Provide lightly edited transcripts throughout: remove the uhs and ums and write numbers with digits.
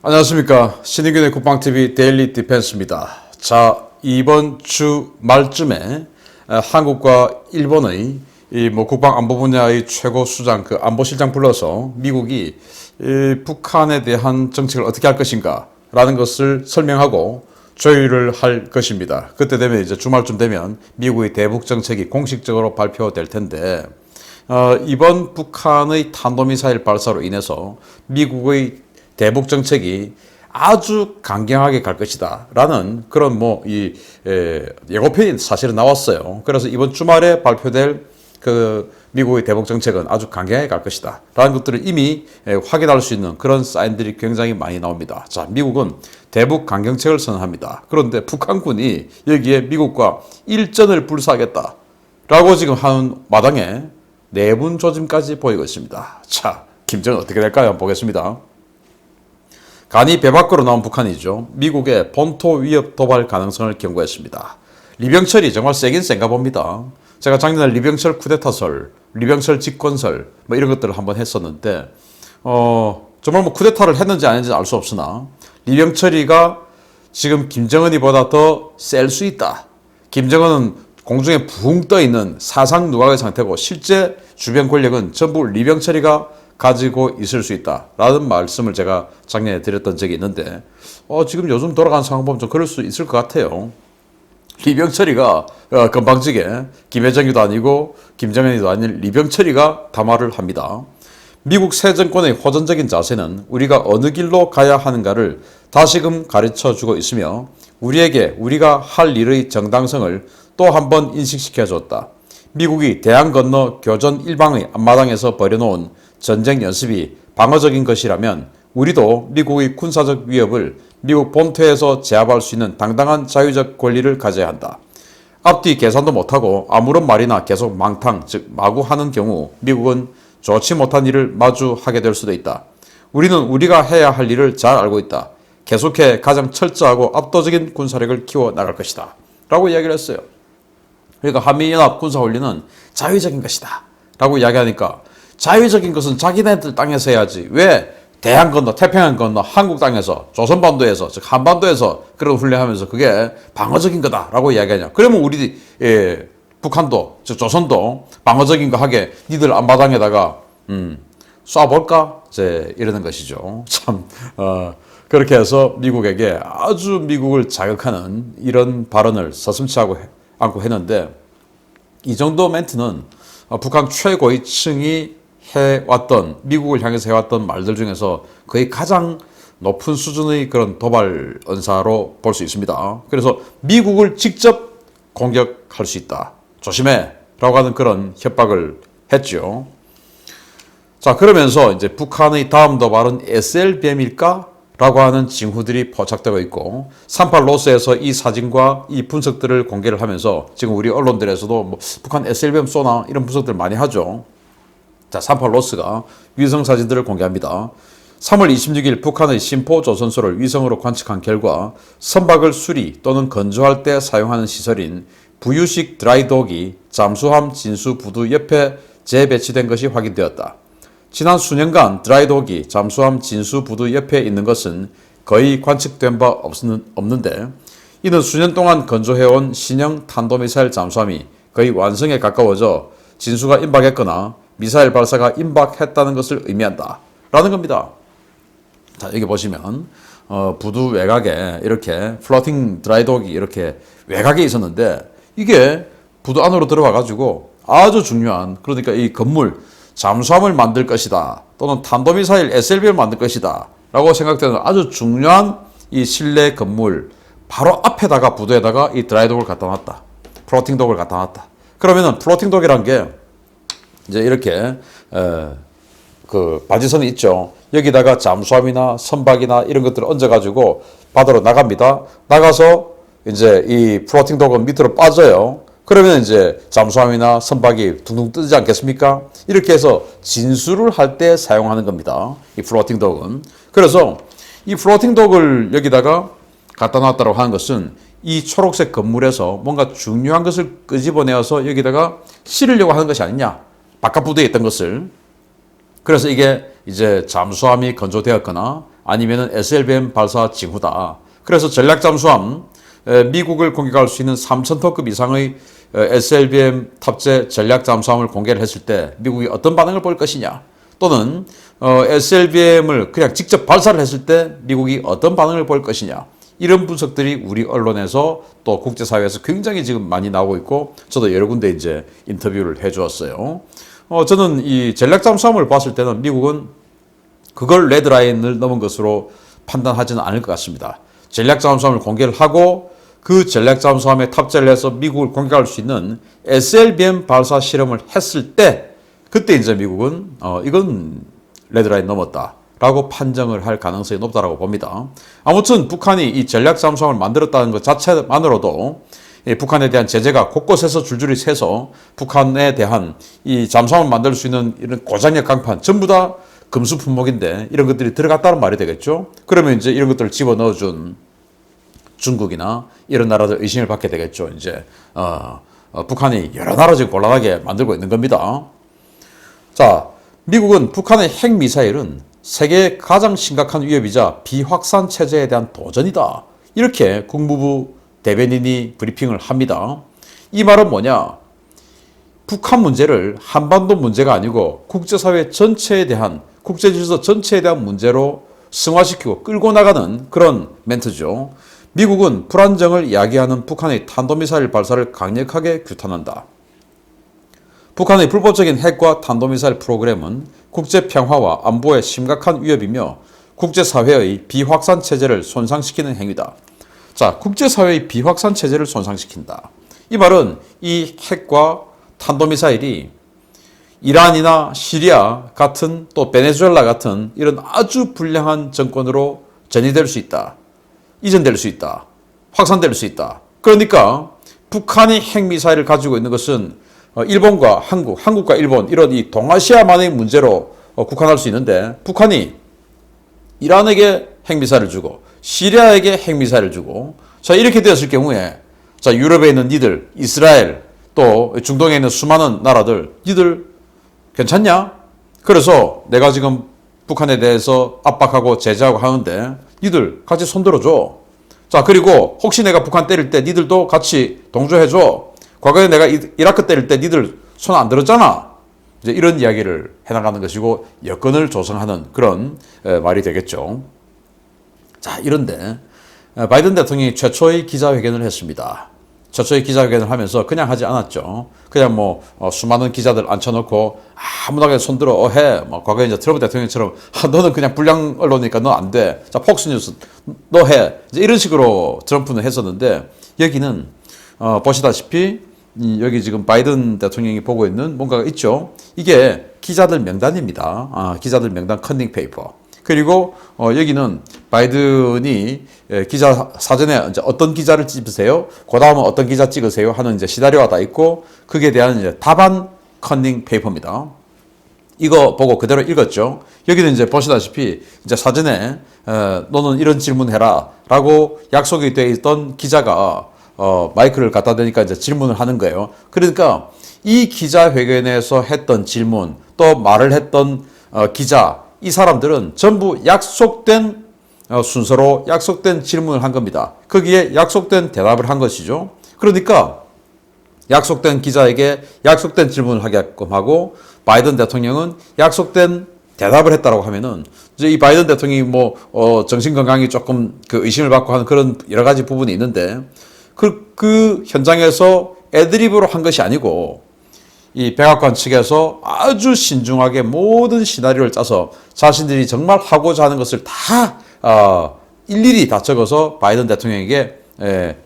안녕하십니까. 신의균의 국방TV 데일리 디펜스입니다. 자, 이번 주 말쯤에 한국과 일본의 국방 안보 분야의 최고 수장, 안보실장 불러서 미국이 북한에 대한 정책을 어떻게 할 것인가 라는 것을 설명하고 조율을 할 것입니다. 그때 되면 이제 주말쯤 되면 미국의 대북 정책이 공식적으로 발표될 텐데, 이번 북한의 탄도미사일 발사로 인해서 미국의 대북 정책이 아주 강경하게 갈 것이다 라는 그런 예고편이 사실은 나왔어요. 그래서 이번 주말에 발표될 미국의 대북 정책은 아주 강경하게 갈 것이다 라는 것들을 이미 확인할 수 있는 그런 사인들이 굉장히 많이 나옵니다. 자, 미국은 대북 강경책을 선언합니다. 그런데 북한군이 여기에 미국과 일전을 불사하겠다 라고 지금 하는 마당에 내분 조짐까지 보이고 있습니다. 자, 김정은 어떻게 될까요? 한번 보겠습니다. 간이 배 밖으로 나온 북한이죠. 미국의 본토 위협 도발 가능성을 경고했습니다. 리병철이 정말 세긴 센가 봅니다. 제가 작년에 리병철 쿠데타설, 리병철 집권설 이런 것들을 한번 했었는데 정말 쿠데타를 했는지 안 했는지 알 수 없으나 리병철이가 지금 김정은이보다 더 셀 수 있다. 김정은은 공중에 붕 떠 있는 사상 누각의 상태고 실제 주변 권력은 전부 리병철이가 가지고 있을 수 있다라는 말씀을 제가 작년에 드렸던 적이 있는데 지금 요즘 돌아가는 상황 보면 좀 그럴 수 있을 것 같아요. 리병철이가 건방지게 김여정이도 아니고 김정은이도 아닌 리병철이가 담화를 합니다. 미국 새 정권의 호전적인 자세는 우리가 어느 길로 가야 하는가를 다시금 가르쳐주고 있으며 우리가 할 일의 정당성을 또 한 번 인식시켜줬다. 미국이 대양 건너 교전 일방의 앞마당에서 벌여놓은 전쟁 연습이 방어적인 것이라면 우리도 미국의 군사적 위협을 미국 본토에서 제압할 수 있는 당당한 자유적 권리를 가져야 한다. 앞뒤 계산도 못하고 아무런 말이나 계속 망탕, 즉 마구하는 경우 미국은 좋지 못한 일을 마주하게 될 수도 있다. 우리는 우리가 해야 할 일을 잘 알고 있다. 계속해 가장 철저하고 압도적인 군사력을 키워나갈 것이다. 라고 이야기를 했어요. 그러니까 한미연합 군사훈련은 자유적인 것이다. 라고 이야기하니까 자유적인 것은 자기네들 땅에서 해야지. 왜 대양 건너, 태평양 건너, 한국 땅에서, 조선반도에서, 즉 한반도에서 그런 훈련하면서 그게 방어적인 거다라고 이야기하냐. 그러면 우리 북한도, 즉 조선도 방어적인 거 하게 니들 앞마당에다가 쏴볼까? 이제 이러는 것이죠. 참 그렇게 해서 미국에게 아주 미국을 자극하는 이런 발언을 서슴지 않고 했는데, 이 정도 멘트는 북한 최고의 층이 해왔던, 미국을 향해서 해왔던 말들 중에서 거의 가장 높은 수준의 그런 도발 언사로 볼 수 있습니다. 그래서 미국을 직접 공격할 수 있다. 조심해! 라고 하는 그런 협박을 했죠. 자, 그러면서 이제 북한의 다음 도발은 SLBM일까? 라고 하는 징후들이 포착되고 있고, 38로스에서 이 사진과 이 분석들을 공개를 하면서 지금 우리 언론들에서도 북한 SLBM 쏘나 이런 분석들 많이 하죠. 자, 38로스가 위성 사진들을 공개합니다. 3월 26일 북한의 심포조선소를 위성으로 관측한 결과 선박을 수리 또는 건조할 때 사용하는 시설인 부유식 드라이독이 잠수함 진수 부두 옆에 재배치된 것이 확인되었다. 지난 수년간 드라이독이 잠수함 진수 부두 옆에 있는 것은 거의 관측된 바 없는데, 이는 수년 동안 건조해온 신형 탄도미사일 잠수함이 거의 완성에 가까워져 진수가 임박했거나 미사일 발사가 임박했다는 것을 의미한다 라는 겁니다. 자, 여기 보시면 부두 외곽에 이렇게 플로팅 드라이독이 이렇게 외곽에 있었는데, 이게 부두 안으로 들어와 가지고 아주 중요한, 그러니까 이 건물, 잠수함을 만들 것이다 또는 탄도미사일 SLBM을 만들 것이다 라고 생각되는 아주 중요한 이 실내 건물 바로 앞에다가 부두에다가 이 드라이독을 갖다 놨다. 플로팅독을 갖다 놨다. 그러면은 플로팅독이란 게 이제 이렇게 바지선이 있죠. 여기다가 잠수함이나 선박이나 이런 것들을 얹어가지고 바다로 나갑니다. 나가서 이제 이 플로팅독은 밑으로 빠져요. 그러면 이제 잠수함이나 선박이 둥둥 뜨지 않겠습니까? 이렇게 해서 진수를 할 때 사용하는 겁니다. 이 플로팅독은. 그래서 이 플로팅독을 여기다가 갖다 놨다고 하는 것은 이 초록색 건물에서 뭔가 중요한 것을 끄집어내어서 여기다가 실으려고 하는 것이 아니냐. 바깥 부두에 있던 것을. 그래서 이게 이제 잠수함이 건조되었거나 아니면은 SLBM 발사 징후다. 그래서 전략 잠수함 미국을 공격할 수 있는 3,000톤급 이상의 SLBM 탑재 전략 잠수함을 공개를 했을 때 미국이 어떤 반응을 보일 것이냐, 또는 SLBM을 그냥 직접 발사를 했을 때 미국이 어떤 반응을 보일 것이냐, 이런 분석들이 우리 언론에서 또 국제사회에서 굉장히 지금 많이 나오고 있고, 저도 여러 군데 이제 인터뷰를 해 주었어요. 저는 이 전략 잠수함을 봤을 때는 미국은 그걸 레드라인을 넘은 것으로 판단하지는 않을 것 같습니다. 전략 잠수함을 공개를 하고 그 전략 잠수함에 탑재를 해서 미국을 공격할 수 있는 SLBM 발사 실험을 했을 때, 그때 이제 미국은 이건 레드라인 넘었다라고 판정을 할 가능성이 높다라고 봅니다. 아무튼 북한이 이 전략 잠수함을 만들었다는 것 자체만으로도 북한에 대한 제재가 곳곳에서 줄줄이 새서 북한에 대한 이 잠수함을 만들 수 있는 이런 고장력 강판 전부 다 금수 품목인데 이런 것들이 들어갔다는 말이 되겠죠. 그러면 이제 이런 것들을 집어넣어준 중국이나 이런 나라들 의심을 받게 되겠죠. 이제 북한이 여러 나라 지금 곤란하게 만들고 있는 겁니다. 자, 미국은 북한의 핵미사일은 세계의 가장 심각한 위협이자 비확산 체제에 대한 도전이다, 이렇게 국무부 대변인이 브리핑을 합니다. 이 말은 뭐냐? 북한 문제를 한반도 문제가 아니고 국제사회 전체에 대한, 국제질서 전체에 대한 문제로 승화시키고 끌고 나가는 그런 멘트죠. 미국은 불안정을 이야기하는 북한의 탄도미사일 발사를 강력하게 규탄한다. 북한의 불법적인 핵과 탄도미사일 프로그램은 국제평화와 안보에 심각한 위협이며 국제사회의 비확산 체제를 손상시키는 행위다. 자, 국제사회의 비확산 체제를 손상시킨다. 이 말은 이 핵과 탄도미사일이 이란이나 시리아 같은, 또 베네수엘라 같은 이런 아주 불량한 정권으로 전이될 수 있다, 이전될 수 있다, 확산될 수 있다. 그러니까 북한이 핵미사일을 가지고 있는 것은 일본과 한국과 일본, 이런 이 동아시아만의 문제로 국한할 수 있는데, 북한이 이란에게 핵미사일을 주고 시리아에게 핵미사일을 주고, 자, 이렇게 되었을 경우에, 자, 유럽에 있는 니들, 이스라엘, 또 중동에 있는 수많은 나라들, 니들 괜찮냐? 그래서 내가 지금 북한에 대해서 압박하고 제재하고 하는데 니들 같이 손들어줘. 자, 그리고 혹시 내가 북한 때릴 때 니들도 같이 동조해줘. 과거에 내가 이라크 때릴 때 니들 손 안 들었잖아. 이제 이런 이야기를 해나가는 것이고, 여건을 조성하는 그런 말이 되겠죠. 자, 이런데 바이든 대통령이 최초의 기자회견을 했습니다. 최초의 기자회견을 하면서 그냥 하지 않았죠. 그냥 뭐 수많은 기자들 앉혀놓고 아무나 그냥 손들어 해. 뭐 과거에 이제 트럼프 대통령처럼 너는 그냥 불량 언론이니까 너 안 돼. 자, 폭스뉴스 너 해. 이제 이런 식으로 트럼프는 했었는데, 여기는 보시다시피 여기 지금 바이든 대통령이 보고 있는 뭔가가 있죠. 이게 기자들 명단입니다. 기자들 명단 컨닝 페이퍼. 그리고 여기는 바이든이 기자 사전에 이제 어떤 기자를 찍으세요, 그 다음은 어떤 기자 찍으세요 하는 이제 시나리오가 다 있고, 거기에 대한 이제 답안 컨닝 페이퍼입니다. 이거 보고 그대로 읽었죠. 여기는 이제 보시다시피 이제 사전에 너는 이런 질문해라라고 약속이 돼 있던 기자가 마이크를 갖다 대니까 이제 질문을 하는 거예요. 그러니까 이 기자회견에서 했던 질문, 또 말을 했던 기자, 이 사람들은 전부 약속된 순서로 약속된 질문을 한 겁니다. 거기에 약속된 대답을 한 것이죠. 그러니까 약속된 기자에게 약속된 질문을 하게끔 하고, 바이든 대통령은 약속된 대답을 했다라고 하면은, 이제 이 바이든 대통령이 뭐 정신 건강이 조금 그 의심을 받고 하는 그런 여러 가지 부분이 있는데, 그 현장에서 애드립으로 한 것이 아니고, 이 백악관 측에서 아주 신중하게 모든 시나리오를 짜서 자신들이 정말 하고자 하는 것을 다 일일이 다 적어서 바이든 대통령에게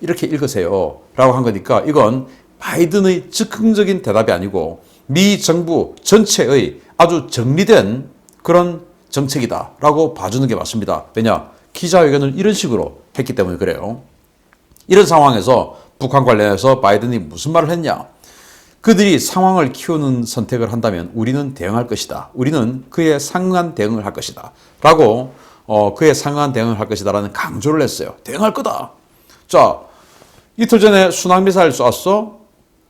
이렇게 읽으세요 라고 한 거니까, 이건 바이든의 즉흥적인 대답이 아니고 미 정부 전체의 아주 정리된 그런 정책이다 라고 봐주는 게 맞습니다. 왜냐? 기자회견을 이런 식으로 했기 때문에 그래요. 이런 상황에서 북한 관련해서 바이든이 무슨 말을 했냐? 그들이 상황을 키우는 선택을 한다면 우리는 대응할 것이다. 우리는 그에 상응한 대응을 할 것이다. 라고 그에 상응한 대응을 할 것이다 라는 강조를 했어요. 대응할 거다. 자, 이틀 전에 순항미사일 쐈어?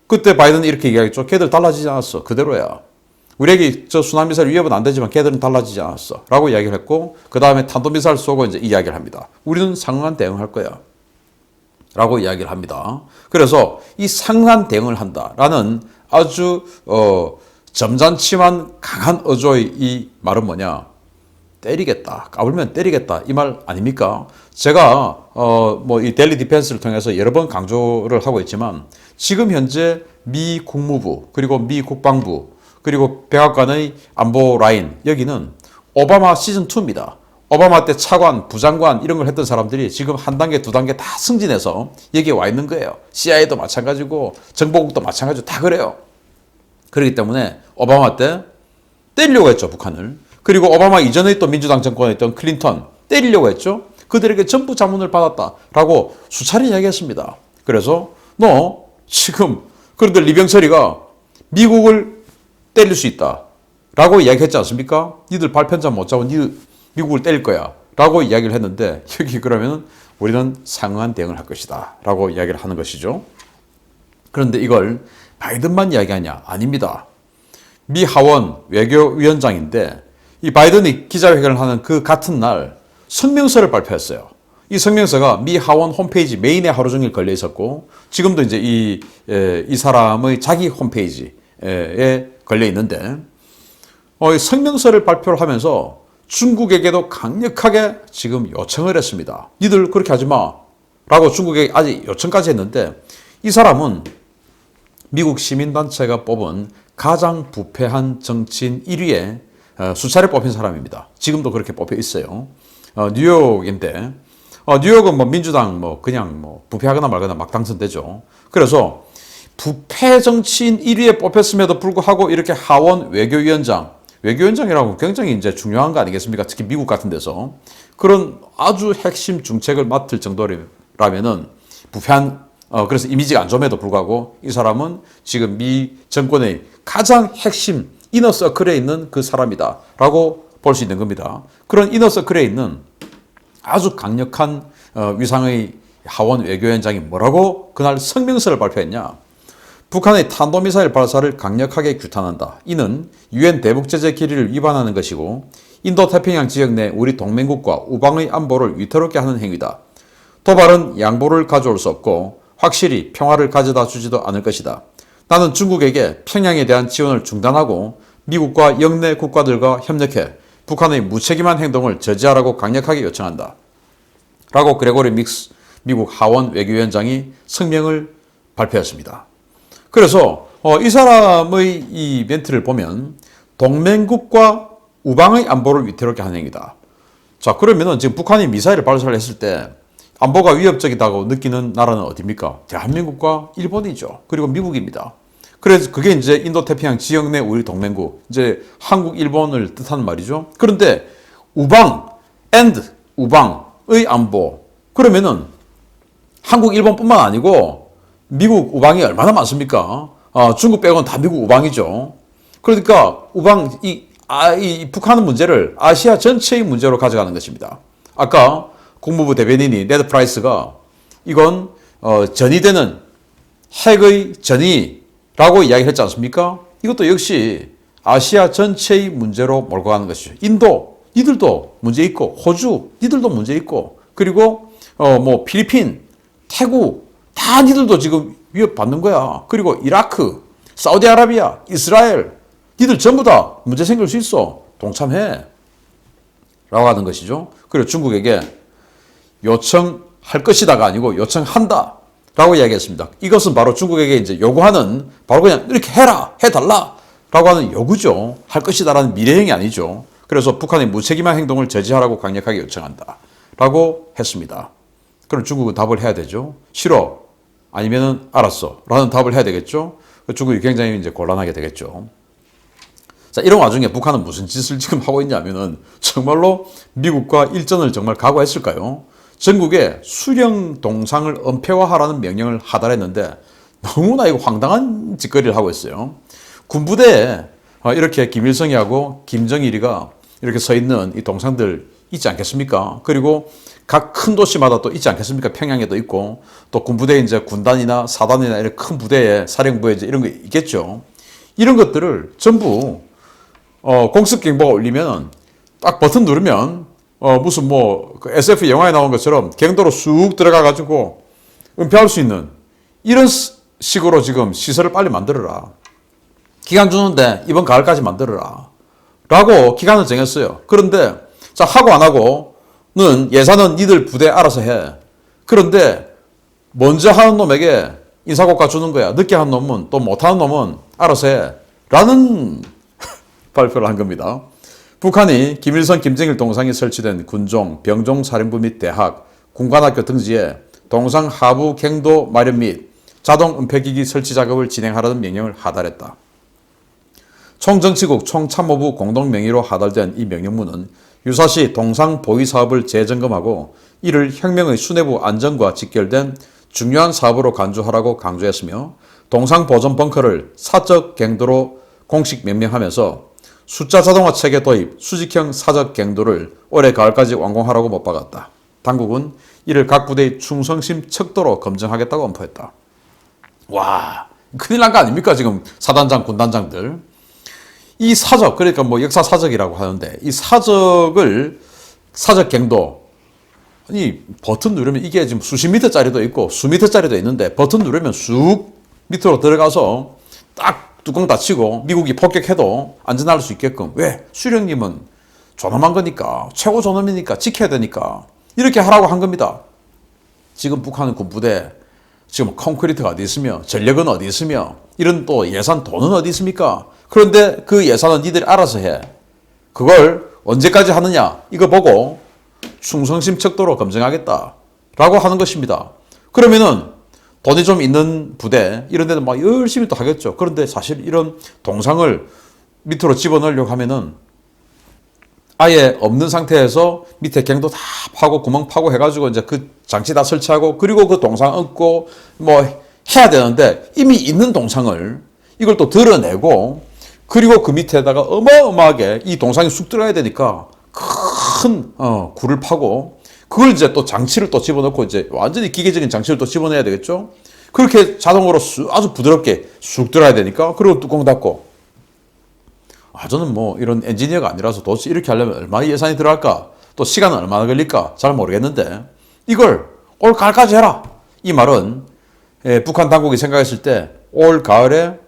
그때 바이든이 이렇게 얘기하겠죠. 걔들 달라지지 않았어. 그대로야. 우리에게 저 순환미사일 위협은 안 되지만 걔들은 달라지지 않았어. 라고 이야기를 했고, 그 다음에 탄도미사일 쏘고 이제 이야기를 합니다. 우리는 상응한 대응할 거야. 라고 이야기를 합니다. 그래서 이 상응한 대응을 한다라는 아주, 점잖지만 강한 어조의 이 말은 뭐냐? 때리겠다. 까불면 때리겠다. 이 말 아닙니까? 제가 뭐 이 델리 디펜스를 통해서 여러 번 강조를 하고 있지만 지금 현재 미 국무부 그리고 미 국방부 그리고 백악관의 안보 라인 여기는 오바마 시즌 2입니다. 오바마 때 차관, 부장관 이런 걸 했던 사람들이 지금 한 단계, 두 단계 다 승진해서 여기에 와 있는 거예요. CIA도 마찬가지고 정보국도 마찬가지고 다 그래요. 그렇기 때문에 오바마 때 때리려고 했죠, 북한을. 그리고 오바마 이전에 또 민주당 정권에 있던 클린턴 때리려고 했죠. 그들에게 전부 자문을 받았다라고 수차례 이야기했습니다. 그래서 너 지금 그런데 리병철이가 미국을 때릴 수 있다라고 이야기했지 않습니까? 니들 발편자 못 잡고 니 미국을 때릴 거야 라고 이야기를 했는데 여기 그러면 우리는 상응한 대응을 할 것이다 라고 이야기를 하는 것이죠. 그런데 이걸 바이든만 이야기하냐? 아닙니다. 미 하원 외교위원장인데 이 바이든이 기자회견을 하는 그 같은 날 성명서를 발표했어요. 이 성명서가 미 하원 홈페이지 메인에 하루 종일 걸려 있었고 지금도 이제 이 사람의 자기 홈페이지에 걸려 있는데 이 성명서를 발표를 하면서 중국에게도 강력하게 지금 요청을 했습니다. 니들 그렇게 하지 마 라고 중국에게 아직 요청까지 했는데 이 사람은 미국 시민단체가 뽑은 가장 부패한 정치인 1위에 수차례 뽑힌 사람입니다. 지금도 그렇게 뽑혀 있어요. 뉴욕인데 뉴욕은 뭐 민주당 뭐 그냥 뭐 부패하거나 말거나 막 당선되죠. 그래서 부패 정치인 1위에 뽑혔음에도 불구하고 이렇게 하원 외교위원장이라고 굉장히 이제 중요한 거 아니겠습니까? 특히 미국 같은 데서 그런 아주 핵심 중책을 맡을 정도라면은 부패한 그래서 이미지가 안 좋음에도 불구하고 이 사람은 지금 미 정권의 가장 핵심 이너서클에 있는 그 사람이다라고 볼 수 있는 겁니다. 그런 이너서클에 있는 아주 강력한 위상의 하원 외교위원장이 뭐라고 그날 성명서를 발표했냐? 북한의 탄도미사일 발사를 강력하게 규탄한다. 이는 유엔 대북제재 결의를 위반하는 것이고 인도태평양 지역 내 우리 동맹국과 우방의 안보를 위태롭게 하는 행위다. 도발은 양보를 가져올 수 없고 확실히 평화를 가져다 주지도 않을 것이다. 나는 중국에게 평양에 대한 지원을 중단하고 미국과 영내 국가들과 협력해 북한의 무책임한 행동을 저지하라고 강력하게 요청한다. 라고 그레고리 믹스 미국 하원 외교위원장이 성명을 발표했습니다. 그래서 이 사람의 이 멘트를 보면 동맹국과 우방의 안보를 위태롭게 하는 행위다. 자, 그러면은 지금 북한이 미사일을 발사를 했을 때 안보가 위협적이다고 느끼는 나라는 어디입니까? 대한민국과 일본이죠. 그리고 미국입니다. 그래서 그게 이제 인도태평양 지역 내 우리 동맹국, 이제 한국, 일본을 뜻하는 말이죠. 그런데 우방의 안보. 그러면은 한국, 일본뿐만 아니고 미국 우방이 얼마나 많습니까? 중국 빼고는 다 미국 우방이죠. 그러니까 이 북한 문제를 아시아 전체의 문제로 가져가는 것입니다. 아까 국무부 대변인이 네드 프라이스가 이건 전이되는 핵의 전이라고 이야기했지 않습니까? 이것도 역시 아시아 전체의 문제로 몰고 가는 것이죠. 인도, 니들도 문제 있고, 호주, 니들도 문제 있고, 그리고 뭐 필리핀, 태국 다 니들도 지금 위협받는 거야. 그리고 이라크, 사우디아라비아, 이스라엘, 니들 전부 다 문제 생길 수 있어. 동참해. 라고 하는 것이죠. 그리고 중국에게 요청할 것이다가 아니고 요청한다. 라고 이야기했습니다. 이것은 바로 중국에게 이제 요구하는 바로 그냥 이렇게 해라, 해달라. 라고 하는 요구죠. 할 것이다라는 미래형이 아니죠. 그래서 북한의 무책임한 행동을 저지하라고 강력하게 요청한다. 라고 했습니다. 그럼 중국은 답을 해야 되죠. 싫어. 아니면은 알았어. 라는 답을 해야 되겠죠. 중국이 굉장히 이제 곤란하게 되겠죠. 자, 이런 와중에 북한은 무슨 짓을 지금 하고 있냐면은 정말로 미국과 일전을 정말 각오했을까요? 전국에 수령 동상을 은폐화하라는 명령을 하달했는데 너무나 이거 황당한 짓거리를 하고 있어요. 군부대에 이렇게 김일성이하고 김정일이가 이렇게 서 있는 이 동상들 있지 않겠습니까? 그리고 각 큰 도시마다 또 있지 않겠습니까? 평양에도 있고 또 군부대에 이제 군단이나 사단이나 이런 큰 부대에 사령부에 이제 이런 거 있겠죠. 이런 것들을 전부 공습 경보가 울리면 딱 버튼 누르면 무슨 그 SF 영화에 나온 것처럼 갱도로 쑥 들어가가지고 은폐할 수 있는 이런 식으로 지금 시설을 빨리 만들어라. 기간 주는데 이번 가을까지 만들어라. 라고 기간을 정했어요. 그런데 자 하고 안 하고는 예산은 니들 부대 알아서 해. 그런데 먼저 하는 놈에게 인사고과 주는 거야. 늦게 한 놈은 또 못하는 놈은 알아서 해. 라는 발표를 한 겁니다. 북한이 김일성, 김정일 동상이 설치된 군종, 병종 사령부 및 대학, 군관학교 등지에 동상 하부 갱도 마련 및 자동 은폐기기 설치 작업을 진행하라는 명령을 하달했다. 총정치국 총참모부 공동명의로 하달된 이 명령문은 유사시 동상 보위 사업을 재점검하고 이를 혁명의 수뇌부 안정과 직결된 중요한 사업으로 간주하라고 강조했으며 동상 보존 벙커를 사적 갱도로 공식 명명하면서 숫자 자동화 체계 도입, 수직형 사적 갱도를 올해 가을까지 완공하라고 못 박았다. 당국은 이를 각 부대의 충성심 척도로 검증하겠다고 엄포했다. 와, 큰일 난 거 아닙니까? 지금 사단장, 군단장들. 이 사적, 그러니까 역사 사적이라고 하는데 이 사적을 사적 갱도 아니 버튼 누르면 이게 지금 수십 미터짜리도 있고 수미터짜리도 있는데 버튼 누르면 쑥 밑으로 들어가서 딱 뚜껑 닫히고 미국이 폭격해도 안전할 수 있게끔. 왜? 수령님은 존엄한 거니까 최고 존엄이니까 지켜야 되니까 이렇게 하라고 한 겁니다. 지금 북한은 군부대 지금 콘크리트가 어디 있으며 전력은 어디 있으며 이런 또 예산 돈은 어디 있습니까? 그런데 그 예산은 니들이 알아서 해. 그걸 언제까지 하느냐 이거 보고 충성심 척도로 검증하겠다라고 하는 것입니다. 그러면은 돈이 좀 있는 부대 이런 데는 막 열심히 또 하겠죠. 그런데 사실 이런 동상을 밑으로 집어넣으려고 하면은 아예 없는 상태에서 밑에 갱도 다 파고 구멍 파고 해가지고 이제 그 장치 다 설치하고 그리고 그 동상 얹고 해야 되는데 이미 있는 동상을 이걸 또 드러내고 그리고 그 밑에다가 어마어마하게 이 동상이 쑥 들어가야 되니까 큰 굴을 파고 그걸 이제 또 장치를 또 집어넣고 이제 완전히 기계적인 장치를 또 집어내야 되겠죠. 그렇게 자동으로 아주 부드럽게 쑥 들어야 되니까 그리고 뚜껑 닫고. 저는 이런 엔지니어가 아니라서 도대체 이렇게 하려면 얼마나 예산이 들어갈까? 또 시간은 얼마나 걸릴까? 잘 모르겠는데 이걸 올 가을까지 해라. 이 말은 북한 당국이 생각했을 때 올 가을에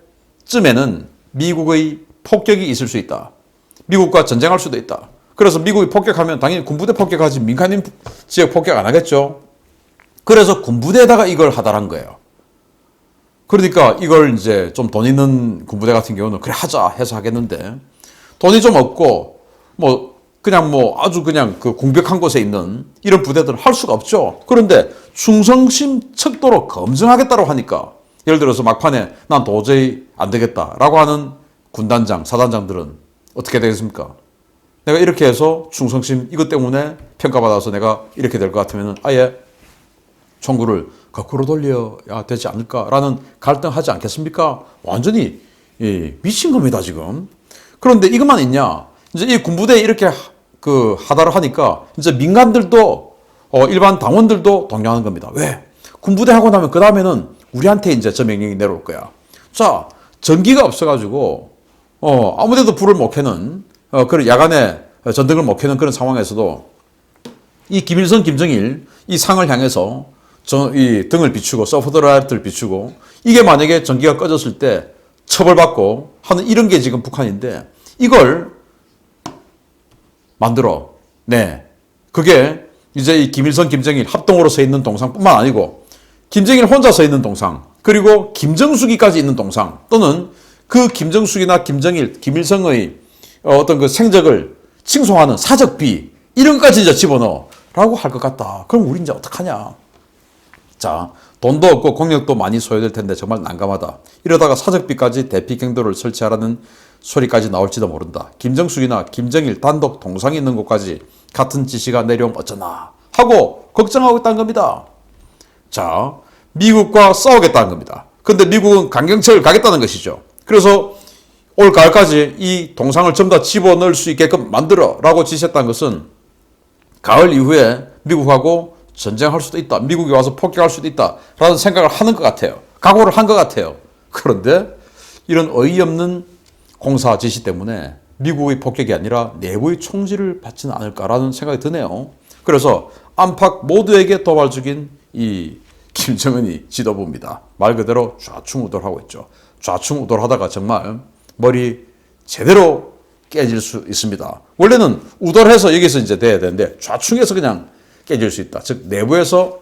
쯤에는 미국의 폭격이 있을 수 있다. 미국과 전쟁할 수도 있다. 그래서 미국이 폭격하면 당연히 군부대 폭격하지 민간인 지역 폭격 안 하겠죠. 그래서 군부대에다가 이걸 하달한 거예요. 그러니까 이걸 이제 좀 돈 있는 군부대 같은 경우는 그래 하자 해서 하겠는데 돈이 좀 없고 그냥 아주 그냥 그 공백한 곳에 있는 이런 부대들은 할 수가 없죠. 그런데 충성심 척도로 검증하겠다고 하니까 예를 들어서 막판에 난 도저히 안 되겠다라고 하는 군단장, 사단장들은 어떻게 되겠습니까? 내가 이렇게 해서 충성심 이것 때문에 평가받아서 내가 이렇게 될 것 같으면 아예 총구를 거꾸로 돌려야 되지 않을까라는 갈등하지 않겠습니까? 완전히 미친 겁니다 지금. 그런데 이것만 있냐? 이제 이 군부대에 이렇게 하달을 하니까 이제 민간들도 일반 당원들도 동요하는 겁니다. 왜? 군부대 하고 나면 그 다음에는 우리한테 이제 저 명령이 내려올 거야. 자, 전기가 없어가지고 아무데도 불을 못 켜는 그런 야간에 전등을 못 켜는 그런 상황에서도 이 김일성, 김정일 이 상을 향해서 이 등을 비추고 서프라이트를 비추고 이게 만약에 전기가 꺼졌을 때 처벌받고 하는 이런 게 지금 북한인데 이걸 만들어. 네. 그게 이제 이 김일성, 김정일 합동으로 서 있는 동상뿐만 아니고 김정일 혼자 서 있는 동상 그리고 김정숙이까지 있는 동상 또는 그 김정숙이나 김정일, 김일성의 어떤 그 생적을 칭송하는 사적비 이런 것까지 이제 집어넣어 라고 할 것 같다. 그럼 우리 이제 어떡하냐. 자, 돈도 없고 공력도 많이 소요될 텐데 정말 난감하다. 이러다가 사적비까지 대피 갱도를 설치하라는 소리까지 나올지도 모른다. 김정숙이나 김정일 단독 동상이 있는 곳까지 같은 지시가 내려오면 어쩌나 하고 걱정하고 있다는 겁니다. 자, 미국과 싸우겠다는 겁니다. 근데 미국은 강경책을 가겠다는 것이죠. 그래서 올 가을까지 이 동상을 전부 다 집어넣을 수 있게끔 만들어 라고 지시했다는 것은 가을 이후에 미국하고 전쟁할 수도 있다. 미국이 와서 폭격할 수도 있다. 라는 생각을 하는 것 같아요. 각오를 한 것 같아요. 그런데 이런 어이없는 공사 지시 때문에 미국의 폭격이 아니라 내부의 총질을 받지는 않을까라는 생각이 드네요. 그래서 안팎 모두에게 도발적인 이 김정은이 지도부입니다. 말 그대로 좌충우돌하고 있죠. 좌충우돌하다가 정말 머리 제대로 깨질 수 있습니다. 원래는 우돌해서 여기서 이제 돼야 되는데 좌충해서 그냥 깨질 수 있다. 즉 내부에서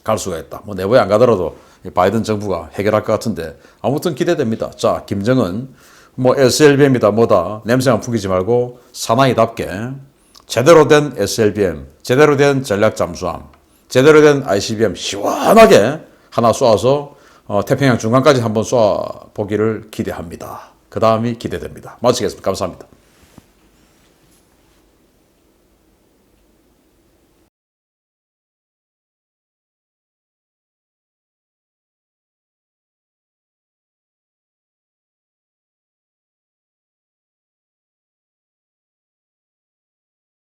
갈 수가 있다. 뭐 내부에 안 가더라도 바이든 정부가 해결할 것 같은데 아무튼 기대됩니다. 자, 김정은 뭐 SLBM이다 뭐다 냄새만 풍기지 말고 사나이답게 제대로 된 SLBM, 제대로 된 전략 잠수함, 제대로 된 ICBM 시원하게 하나 쏘아서 태평양 중간까지 한번 쏘아 보기를 기대합니다. 그 다음이 기대됩니다. 마치겠습니다. 감사합니다.